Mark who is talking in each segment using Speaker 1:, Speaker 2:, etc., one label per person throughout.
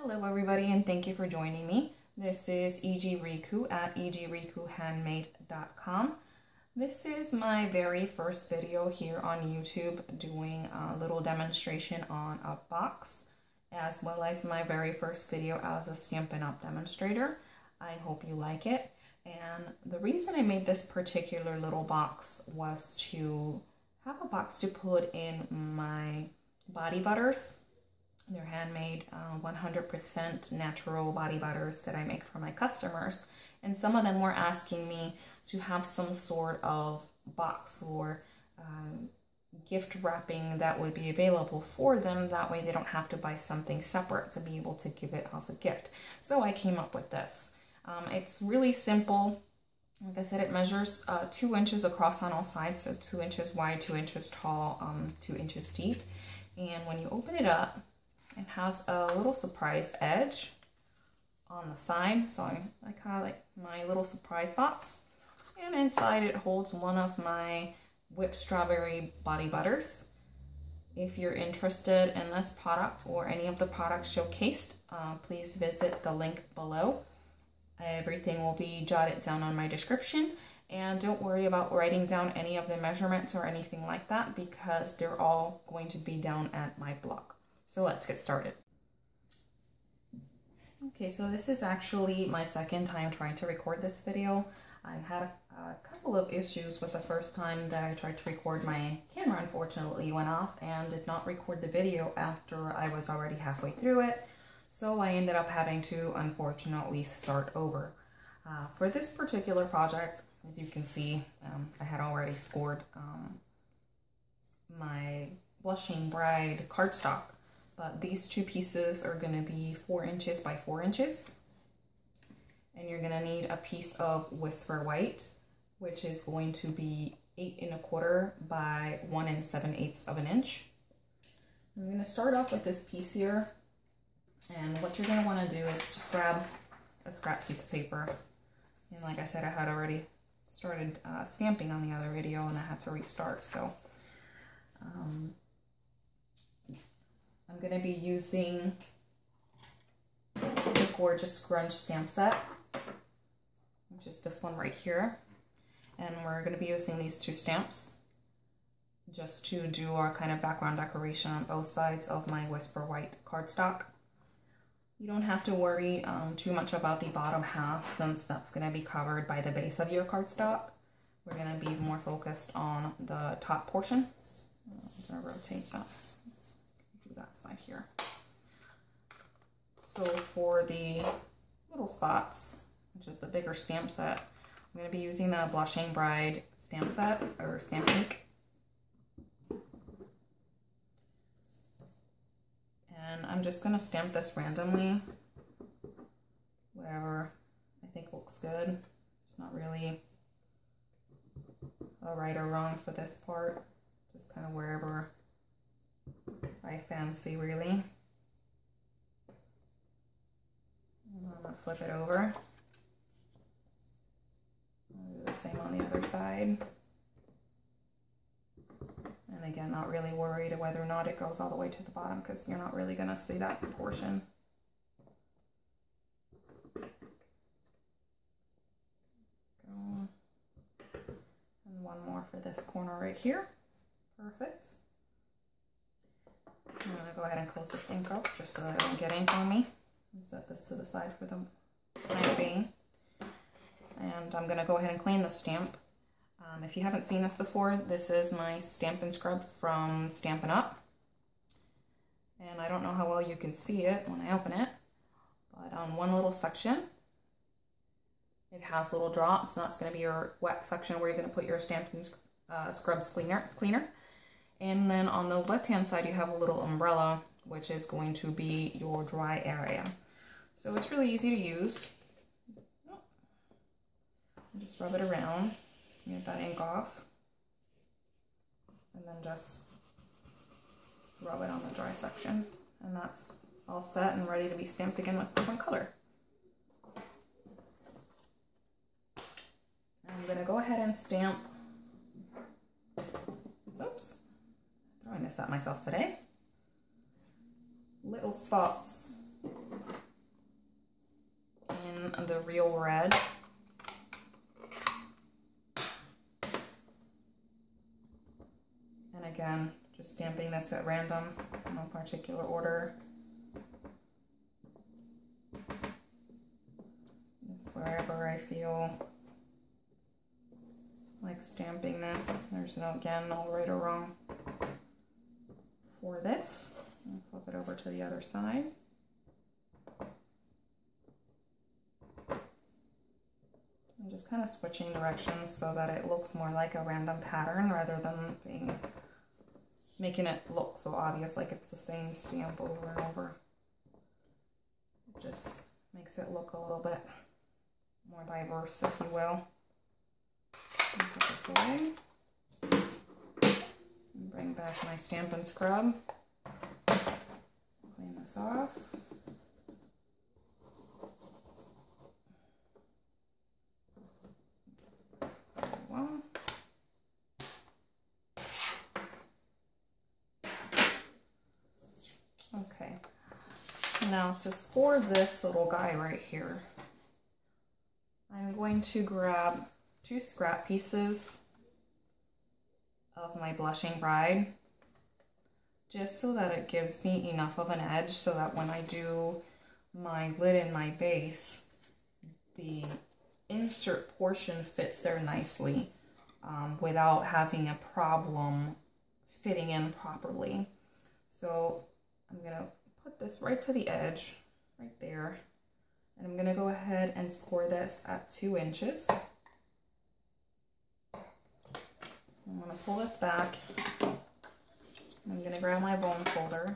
Speaker 1: Hello everybody, and thank you for joining me. This is E.G. Riku at egrikuhandmade.com. This is my very first video here on YouTube doing a little demonstration on a box, as well as my very first video as a Stampin' Up! Demonstrator. I hope you like it. And the reason I made this particular little box was to have a box to put in my body butters. They're handmade, 100% natural body butters that I make for my customers. And some of them were asking me to have some sort of box or gift wrapping that would be available for them. That way they don't have to buy something separate to be able to give it as a gift. So I came up with this. It's really simple. Like I said, it measures 2 inches across on all sides, so 2 inches wide, 2 inches tall, 2 inches deep. And when you open it up, it has a little surprise edge on the side, so I kind of like my little surprise box. And inside it holds one of my whipped strawberry body butters. If you're interested in this product or any of the products showcased, please visit the link below. Everything will be jotted down on my description. And don't worry about writing down any of the measurements or anything like that, because they're all going to be down at my blog. So let's get started. Okay, so this is actually my second time trying to record this video. I had a couple of issues with the first time that I tried to record. My camera unfortunately went off and did not record the video after I was already halfway through it. So I ended up having to unfortunately start over. For this particular project, as you can see, I had already scored my Blushing Bride cardstock. But these two pieces are going to be 4 inches by 4 inches. And you're going to need a piece of Whisper White, which is going to be 8 1/4 by 1 7/8 of an inch. I'm going to start off with this piece here. And what you're going to want to do is just grab a scrap piece of paper. And like I said, I had already started stamping on the other video and I had to restart. So I'm going to be using the gorgeous Grunge stamp set, which is this one right here. And we're going to be using these 2 stamps just to do our kind of background decoration on both sides of my Whisper White cardstock. You don't have to worry too much about the bottom half, since that's going to be covered by the base of your cardstock. We're going to be more focused on the top portion. I'm going to rotate that. That side here. So for the little spots, which is the bigger stamp set, I'm going to be using the Blushing Bride stamp set, or stamp ink. And I'm just going to stamp this randomly wherever I think looks good. It's not really a right or wrong for this part, just kind of wherever I fancy, really. And I'm going to flip it over. I'll do the same on the other side. And again, not really worried whether or not it goes all the way to the bottom, because you're not really going to see that portion. Go. And one more for this corner right here. Perfect. I'm going to go ahead and close this ink out just so that it won't get ink on me. And set this to the side for the time being. And I'm going to go ahead and clean the stamp. If you haven't seen this before, this is my Stampin' Scrub from Stampin' Up. And I don't know how well you can see it when I open it, but on one little section, it has little drops, and that's going to be your wet section where you're going to put your Stampin' Scrubs cleaner. And then on the left-hand side, you have a little umbrella, which is going to be your dry area. So it's really easy to use. Just rub it around, get that ink off, and then just rub it on the dry section. And that's all set and ready to be stamped again with a different color. I'm going to go ahead and stamp. Oops. Throwing this at myself today. Little spots the real red. And again, just stamping this at random, no particular order. Just wherever I feel like stamping this. There's no, again, no right or wrong for this. I'll flip it over to the other side. I'm just kind of switching directions so that it looks more like a random pattern rather than making it look so obvious like it's the same stamp over and over. It just makes it look a little bit more diverse, if you will. Put this away. And bring back my Stampin' Scrub. Clean this off. Okay, now to score this little guy right here, I'm going to grab 2 scrap pieces of my Blushing Bride, just so that it gives me enough of an edge so that when I do my lid and my base, the insert portion fits there nicely without having a problem fitting in properly. So I'm gonna put this right to the edge, right there, and I'm gonna go ahead and score this at 2 inches. I'm gonna pull this back. I'm gonna grab my bone folder.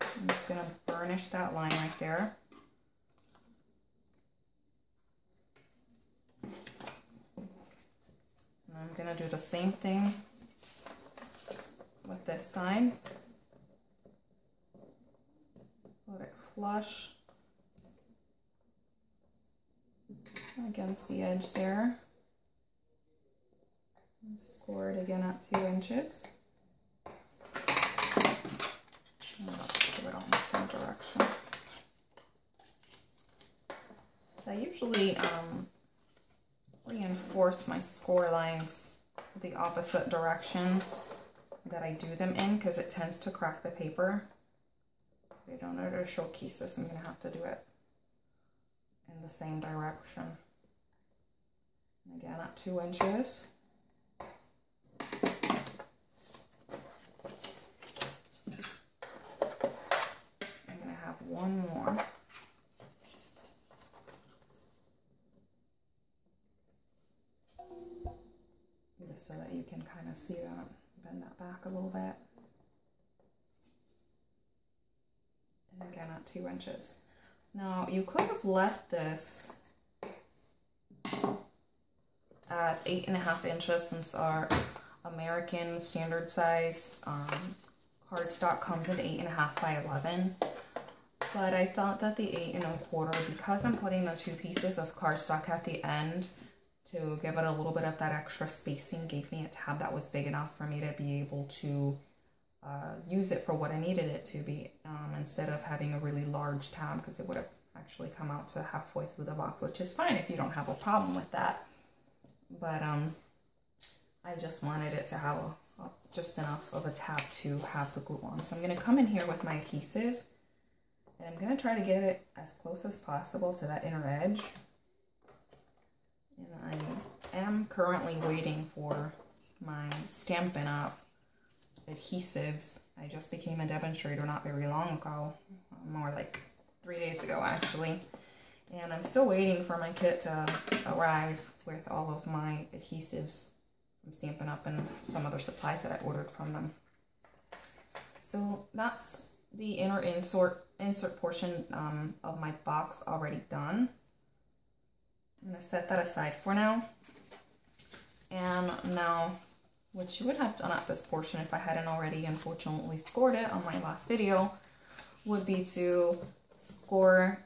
Speaker 1: I'm just gonna burnish that line right there. And I'm gonna do the same thing with this side. Put it flush against the edge there. And score it again at 2 inches. And I'll do it on the same direction. So I usually reinforce my score lines the opposite direction that I do them in, because it tends to crack the paper. If I don't know how to show keys, I'm going to have to do it in the same direction. And again at 2 inches. I'm going to have one more. Just so that you can kind of see that. Bend that back a little bit. And again at 2 inches. Now you could have left this at 8.5 inches, since our American standard size cardstock comes in 8.5 by 11. But I thought that the 8 1/4, because I'm putting the 2 pieces of cardstock at the end to give it a little bit of that extra spacing, gave me a tab that was big enough for me to be able to use it for what I needed it to be, instead of having a really large tab, because it would have actually come out to halfway through the box, which is fine if you don't have a problem with that. But I just wanted it to have just enough of a tab to have the glue on. So I'm going to come in here with my adhesive, and I'm going to try to get it as close as possible to that inner edge. And I am currently waiting for my Stampin' Up adhesives. I just became a demonstrator not very long ago, more like 3 days ago actually, and I'm still waiting for my kit to arrive with all of my adhesives from Stampin' Up and some other supplies that I ordered from them. So that's the inner insert portion of my box already done. I'm going to set that aside for now. And now, what you would have done at this portion, if I hadn't already unfortunately scored it on my last video, would be to score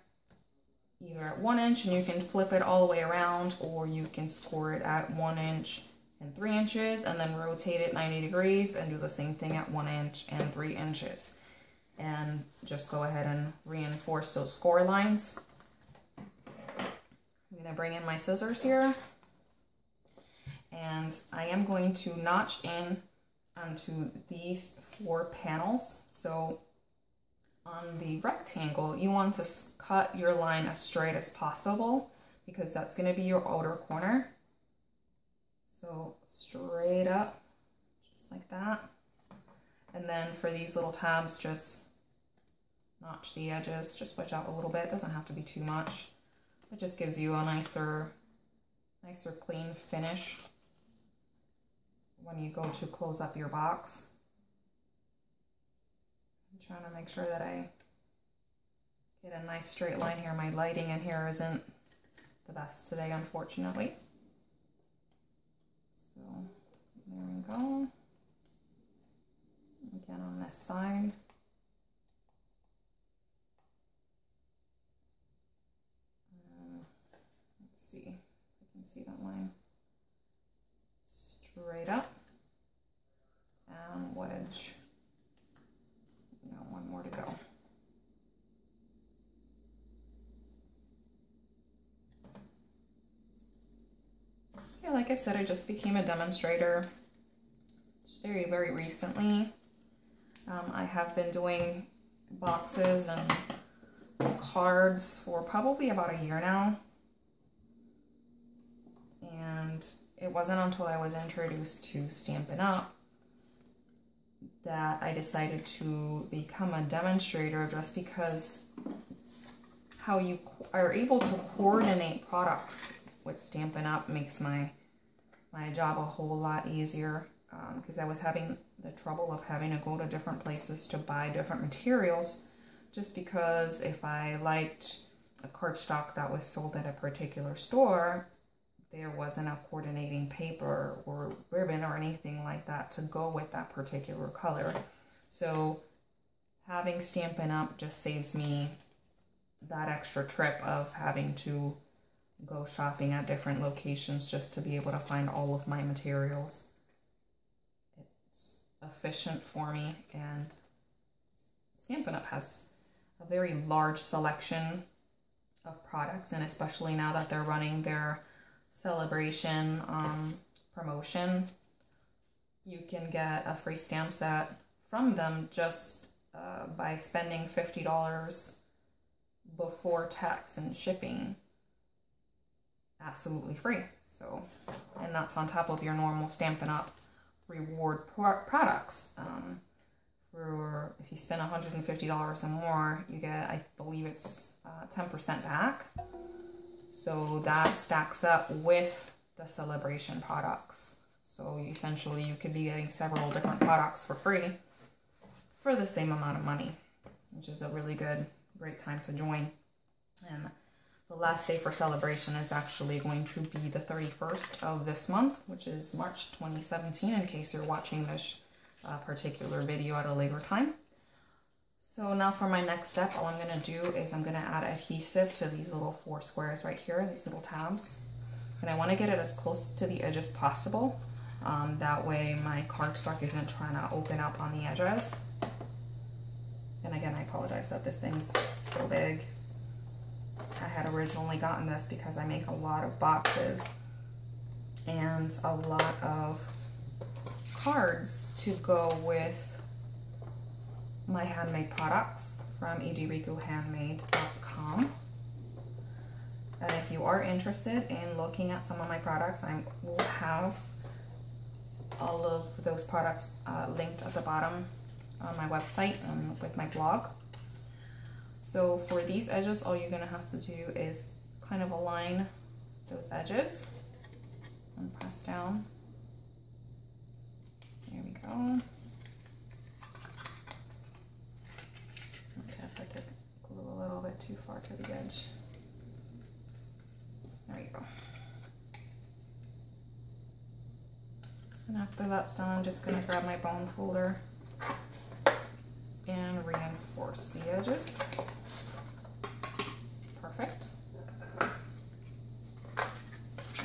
Speaker 1: either at 1 inch and you can flip it all the way around, or you can score it at 1 inch and 3 inches and then rotate it 90 degrees and do the same thing at 1 inch and 3 inches. And just go ahead and reinforce those score lines. I'm gonna bring in my scissors here, and I am going to notch in onto these 4 panels. So on the rectangle, you want to cut your line as straight as possible because that's going to be your outer corner. So straight up, just like that. And then for these little tabs, just notch the edges, just switch out a little bit. It doesn't have to be too much. It just gives you a nicer clean finish when you go to close up your box. I'm trying to make sure that I get a nice straight line here. My lighting in here isn't the best today, unfortunately. So there we go. Again on this side. Let's see if I can see that line. Straight up and wedge. Got one more to go. So yeah, like I said, I just became a demonstrator just very recently. I have been doing boxes and cards for probably about a year now. And it wasn't until I was introduced to Stampin' Up that I decided to become a demonstrator, just because how you are able to coordinate products with Stampin' Up makes my job a whole lot easier, because I was having the trouble of having to go to different places to buy different materials, just because if I liked a cardstock that was sold at a particular store, there wasn't a coordinating paper or ribbon or anything like that to go with that particular color. So having Stampin' Up just saves me that extra trip of having to go shopping at different locations just to be able to find all of my materials. It's efficient for me, and Stampin' Up has a very large selection of products, and especially now that they're running their celebration promotion, you can get a free stamp set from them just by spending $50 before tax and shipping, absolutely free. So, and that's on top of your normal Stampin' Up reward products. For if you spend $150 or more, you get, I believe it's 10% back. So that stacks up with the celebration products. So essentially you could be getting several different products for free for the same amount of money, which is a really great time to join. And the last day for celebration is actually going to be the 31st of this month, which is March 2017, in case you're watching this particular video at a later time. So now for my next step, all I'm going to do is I'm going to add adhesive to these little 4 squares right here, these little tabs. And I want to get it as close to the edge as possible. That way my cardstock isn't trying to open up on the edges. And again, I apologize that this thing's so big. I had originally gotten this because I make a lot of boxes and a lot of cards to go with my handmade products from edrikuhandmade.com. And if you are interested in looking at some of my products, I will have all of those products linked at the bottom on my website and with my blog. So for these edges, all you're gonna have to do is kind of align those edges and press down. There we go. Okay, I put the glue a little bit too far to the edge. There you go. And after that's done, I'm just gonna grab my bone folder and reinforce the edges. Perfect. I'm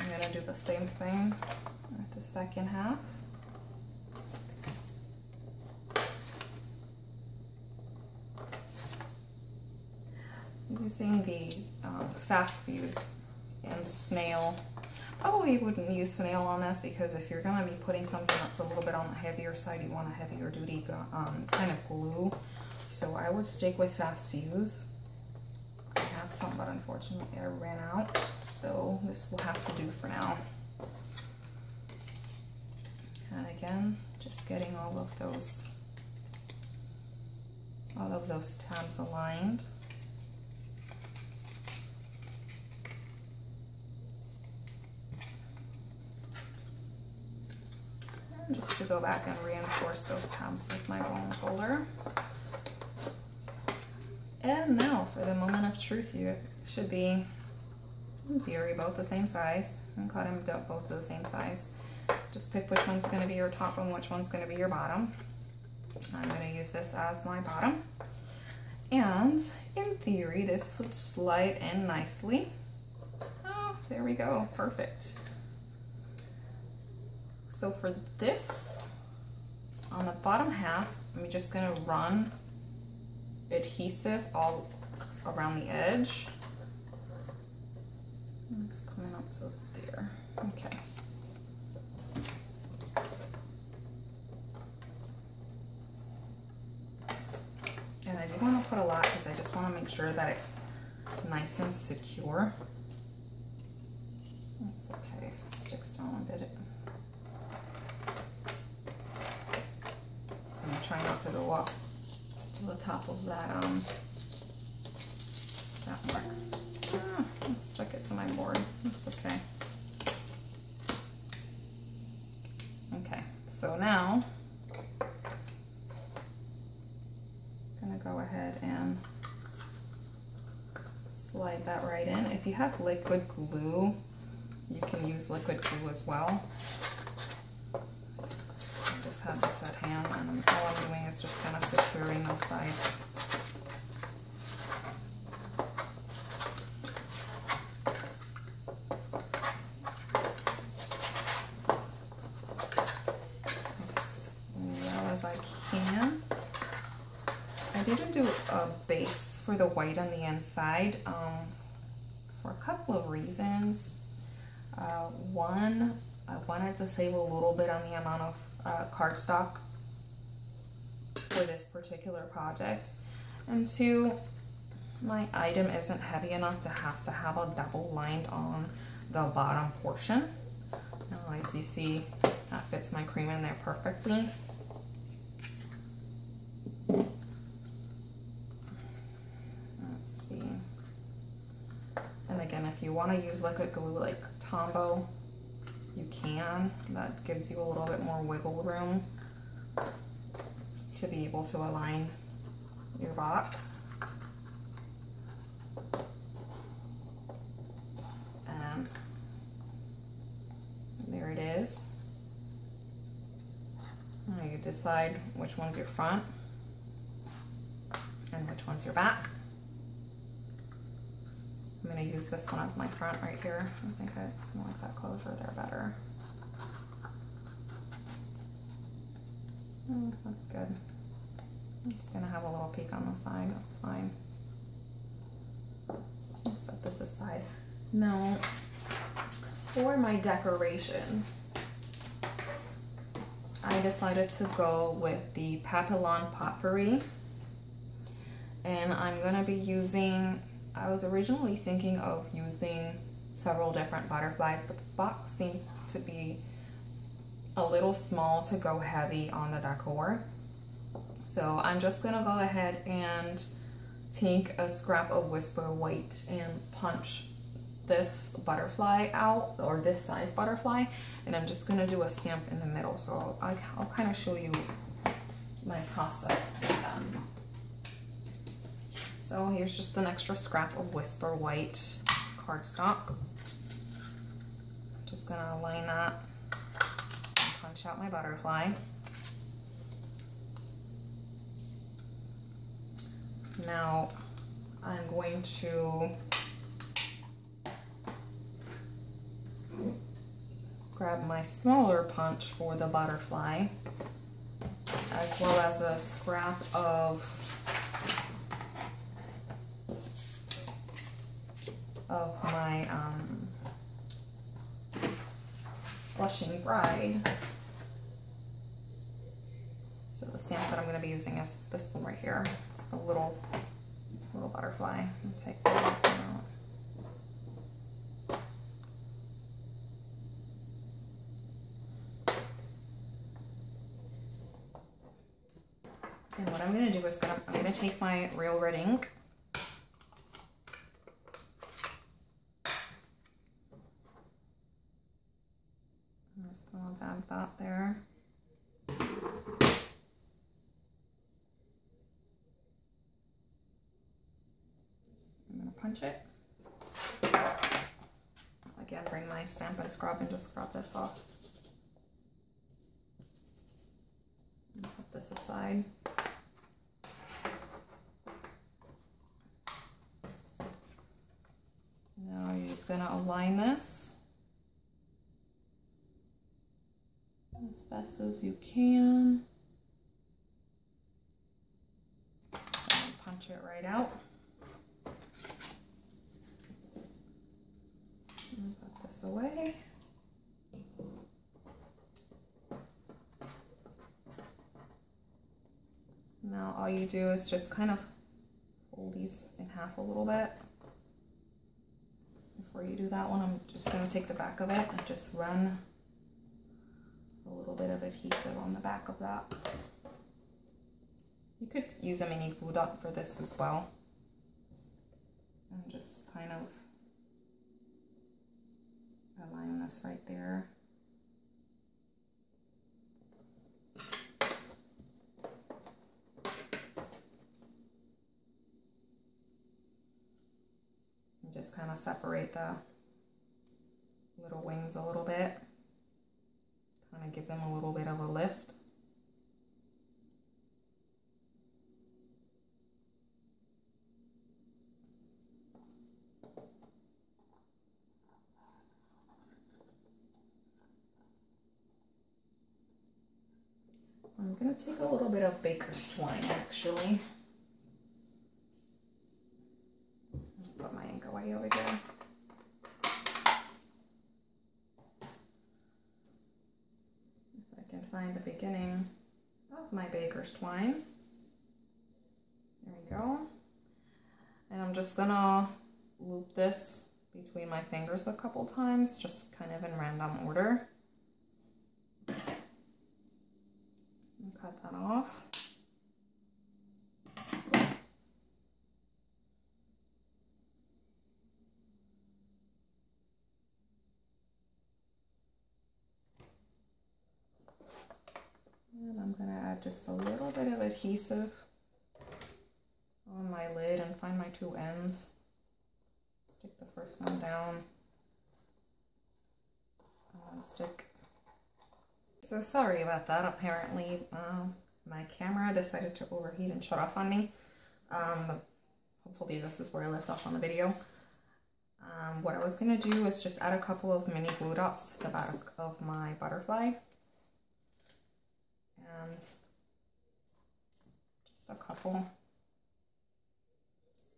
Speaker 1: gonna do the same thing with the second half. Using the fast fuse and snail. Probably wouldn't use snail on this because if you're going to be putting something that's a little bit on the heavier side, you want a heavier duty kind of glue. So I would stick with Fast to Use. I had some, but unfortunately I ran out. So this will have to do for now. And again, just getting all of those tabs aligned. And just to go back and reinforce those tabs with my bone folder. And now for the moment of truth, you should be, in theory, both the same size, and cut them both to the same size. Just pick which one's going to be your top and which one's going to be your bottom. I'm going to use this as my bottom. And in theory, this would slide in nicely. Oh, there we go. Perfect. So for this, on the bottom half, I'm just going to run adhesive all around the edge. It's coming up to there. Okay. And I do want to put a lot because I just want to make sure that it's nice and secure. It's okay if it sticks down a bit. I'm gonna try not to go up to the top of that mark. I stuck it to my board. That's okay. Okay, so now I'm gonna go ahead and slide that right in. If you have liquid glue, you can use liquid glue as well. I just have this at hand, and all I'm doing is just kind of securing those sides. I didn't do a base for the white on the inside for a couple of reasons. One, I wanted to save a little bit on the amount of cardstock for this particular project. And two, my item isn't heavy enough to have a double lined on the bottom portion. Now, as you see, that fits my cream in there perfectly. And again, if you want to use liquid glue like Tombow, you can. That gives you a little bit more wiggle room to be able to align your box. And there it is. Now you decide which one's your front and which one's your back. I'm going to use this one as my front right here. I think I like that closure there better. That's good. It's going to have a little peak on the side. That's fine. I'll set this aside. Now, for my decoration, I decided to go with the Papillon Potpourri. And I'm going to be using, I was originally thinking of using several different butterflies, but the box seems to be a little small to go heavy on the decor. So I'm just gonna go ahead and take a scrap of Whisper White and punch this butterfly out, or this size butterfly, and I'm just gonna do a stamp in the middle. So I'll kind of show you my process with them. So here's just an extra scrap of Whisper White cardstock. Just gonna align that and punch out my butterfly. Now I'm going to grab my smaller punch for the butterfly, as well as a scrap of my Blushing Bride. So the stamps that I'm going to be using is this one right here. It's the little butterfly. I'll take that out. And what I'm going to do is I'm going to take my real red ink. I'm just going to dab that there. I'm going to punch it. Again, bring my Stampin' Scrub and just scrub this off. And put this aside. Now you're just going to align this as best as you can. And punch it right out. And put this away. Now all you do is just kind of fold these in half a little bit. Before you do that one, I'm just going to take the back of it and just run a little bit of adhesive on the back of that. You could use a mini glue dot for this as well. And just kind of align this right there. And just kind of separate the little wings a little bit. Kind of give them a little bit of a lift. I'm going to take a little bit of baker's twine actually. I'll put my ink away over here. If I can find the beginning of my baker's twine. There we go. And I'm just going to loop this between my fingers a couple times, just kind of in random order. Cut that off. And I'm going to add just a little bit of adhesive on my lid and find my two ends. Stick the first one down and stick. So sorry about that. Apparently my camera decided to overheat and shut off on me. Hopefully this is where I left off on the video. What I was going to do is just add a couple of mini glue dots to the back of my butterfly. And just a couple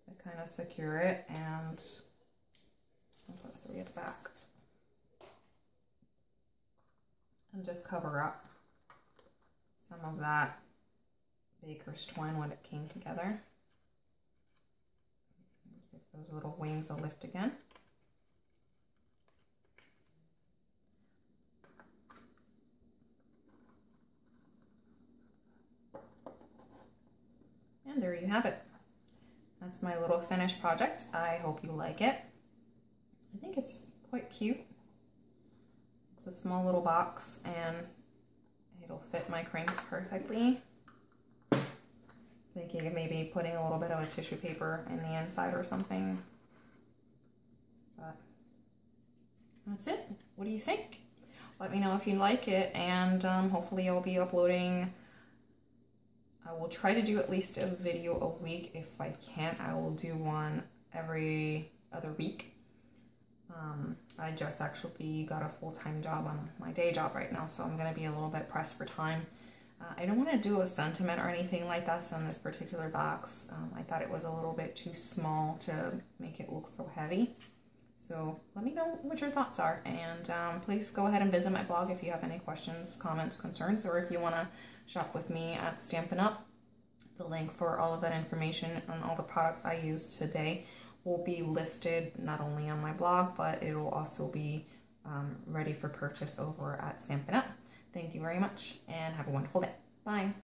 Speaker 1: to kind of secure it, and I'll put 3 at the back. And just cover up some of that baker's twine when it came together. Give those little wings a lift again. And there you have it. That's my little finished project. I hope you like it. I think it's quite cute. It's a small little box and it'll fit my cranks perfectly. Thinking of maybe putting a little bit of a tissue paper in the inside or something. But that's it. What do you think? Let me know if you like it, and hopefully I'll be uploading. I will try to do at least a video a week. If I can't, I will do one every other week. I just actually got a full-time job on my day job right now, so I'm going to be a little bit pressed for time. I don't want to do a sentiment or anything like that on this particular box. I thought it was a little bit too small to make it look so heavy. So let me know what your thoughts are, and please go ahead and visit my blog if you have any questions, comments, concerns, or if you want to shop with me at Stampin' Up. The link for all of that information on all the products I used today will be listed not only on my blog, but it will also be ready for purchase over at Stampin' Up. Thank you very much, and have a wonderful day. Bye.